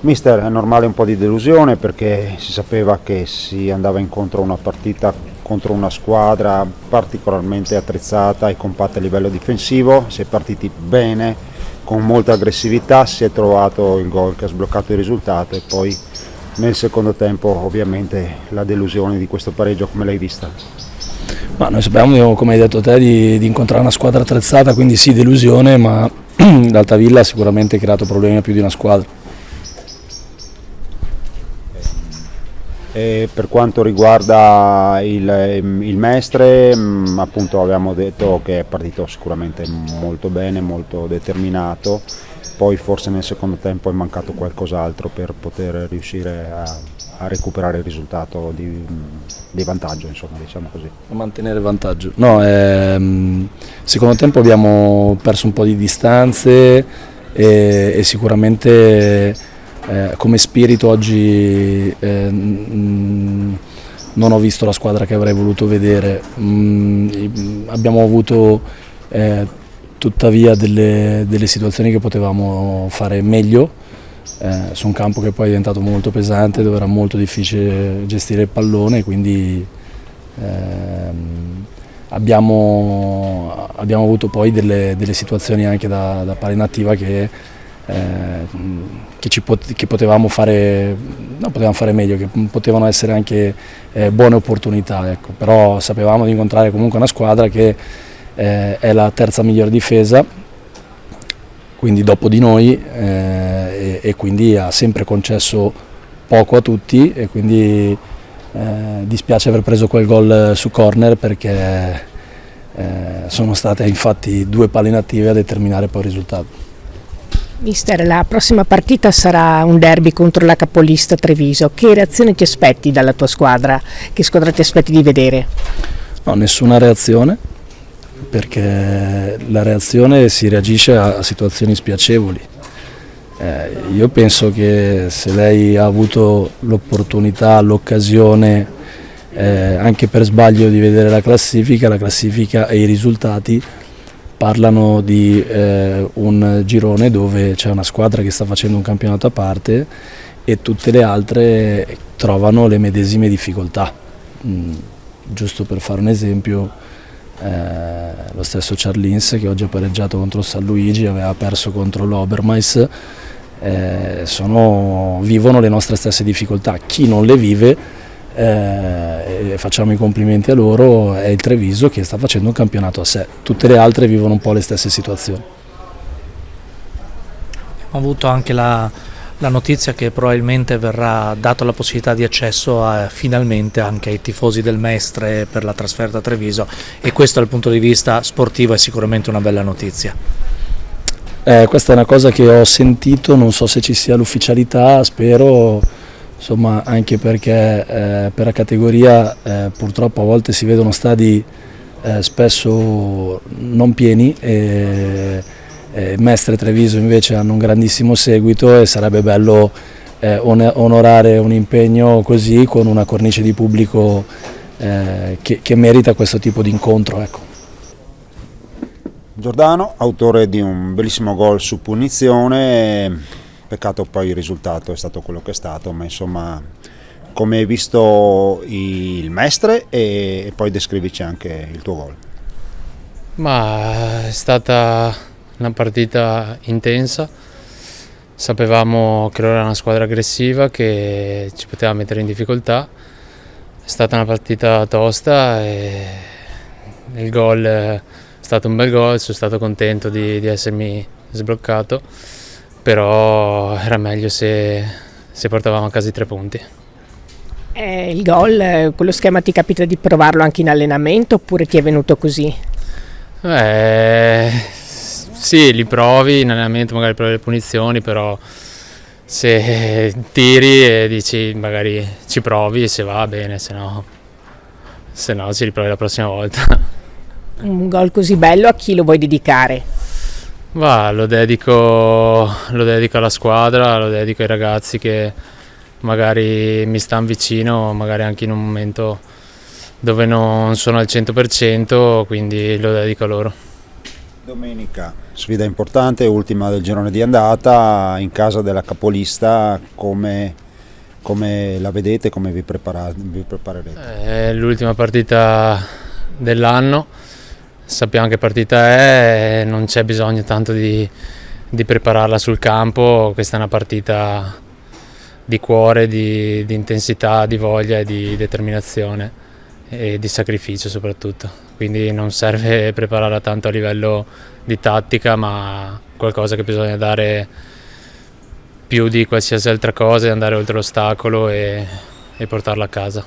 Mister, è normale un po' di delusione perché si sapeva che si andava incontro a una partita contro una squadra particolarmente attrezzata e compatta a livello difensivo, si è partiti bene, con molta aggressività, si è trovato il gol che ha sbloccato il risultato e poi nel secondo tempo ovviamente la delusione di questo pareggio come l'hai vista? Ma noi sapevamo, come hai detto te, di incontrare una squadra attrezzata, quindi sì, delusione, ma l'Altavilla ha sicuramente creato problemi a più di una squadra. E per quanto riguarda il Mestre, appunto abbiamo detto che è partito sicuramente molto bene, molto determinato, poi forse nel secondo tempo è mancato qualcos'altro per poter riuscire a recuperare il risultato di vantaggio, insomma, diciamo così. A mantenere il vantaggio. No, secondo tempo abbiamo perso un po' di distanze e sicuramente come spirito oggi non ho visto la squadra che avrei voluto vedere. Abbiamo avuto tuttavia delle situazioni che potevamo fare meglio su un campo che poi è diventato molto pesante, dove era molto difficile gestire il pallone, quindi abbiamo avuto poi delle situazioni anche da palla inattiva che potevamo fare, no, potevamo fare meglio, che potevano essere anche buone opportunità, ecco. Però sapevamo di incontrare comunque una squadra che è la terza miglior difesa, quindi dopo di noi, e quindi ha sempre concesso poco a tutti, e quindi dispiace aver preso quel gol su corner, perché sono state infatti due palle inattive a determinare poi il risultato. Mister, la prossima partita sarà un derby contro la capolista Treviso. Che reazione ti aspetti dalla tua squadra? Che squadra ti aspetti di vedere? No, nessuna reazione, perché la reazione si reagisce a situazioni spiacevoli. Io penso che se lei ha avuto l'opportunità, l'occasione, anche per sbaglio, di vedere la classifica e i risultati parlano di un girone dove c'è una squadra che sta facendo un campionato a parte e tutte le altre trovano le medesime difficoltà. Giusto per fare un esempio, lo stesso Charlins, che oggi ha pareggiato contro il San Luigi, aveva perso contro l'Obermais, vivono le nostre stesse difficoltà. Chi non le vive, facciamo i complimenti a loro, è il Treviso, che sta facendo un campionato a sé. Tutte le altre vivono un po' le stesse situazioni. Abbiamo avuto anche la notizia che probabilmente verrà data la possibilità di accesso finalmente anche ai tifosi del Mestre per la trasferta a Treviso, e questo dal punto di vista sportivo è sicuramente una bella notizia. Questa è una cosa che ho sentito, non so se ci sia l'ufficialità, spero, insomma, anche perché per la categoria purtroppo a volte si vedono stadi spesso non pieni, e Mestre e Treviso invece hanno un grandissimo seguito, e sarebbe bello onorare un impegno così con una cornice di pubblico che merita questo tipo di incontro, ecco. Giordano, autore di un bellissimo gol su punizione, peccato poi il risultato è stato quello che è stato, ma insomma, come hai visto il Mestre, e poi descrivici anche il tuo gol. Ma è stata una partita intensa, sapevamo che loro era una squadra aggressiva che ci poteva mettere in difficoltà, è stata una partita tosta e il gol è stato un bel gol, sono stato contento di essermi sbloccato, però era meglio se portavamo a casa i 3 punti. Il gol, quello schema ti capita di provarlo anche in allenamento oppure ti è venuto così? Sì, li provi in allenamento, magari provi le punizioni, però se tiri e dici magari ci provi, e se va bene, se no ci riprovi la prossima volta. Un gol così bello a chi lo vuoi dedicare? Lo dedico alla squadra, lo dedico ai ragazzi che magari mi stanno vicino, magari anche in un momento dove non sono al 100%, quindi lo dedico a loro. Domenica, sfida importante, ultima del girone di andata, in casa della capolista, come la vedete, come vi preparerete? È l'ultima partita dell'anno, sappiamo che partita è, non c'è bisogno tanto di prepararla sul campo, questa è una partita di cuore, di intensità, di voglia e di determinazione e di sacrificio soprattutto, quindi non serve prepararla tanto a livello di tattica, ma qualcosa che bisogna dare più di qualsiasi altra cosa e andare oltre l'ostacolo e portarla a casa.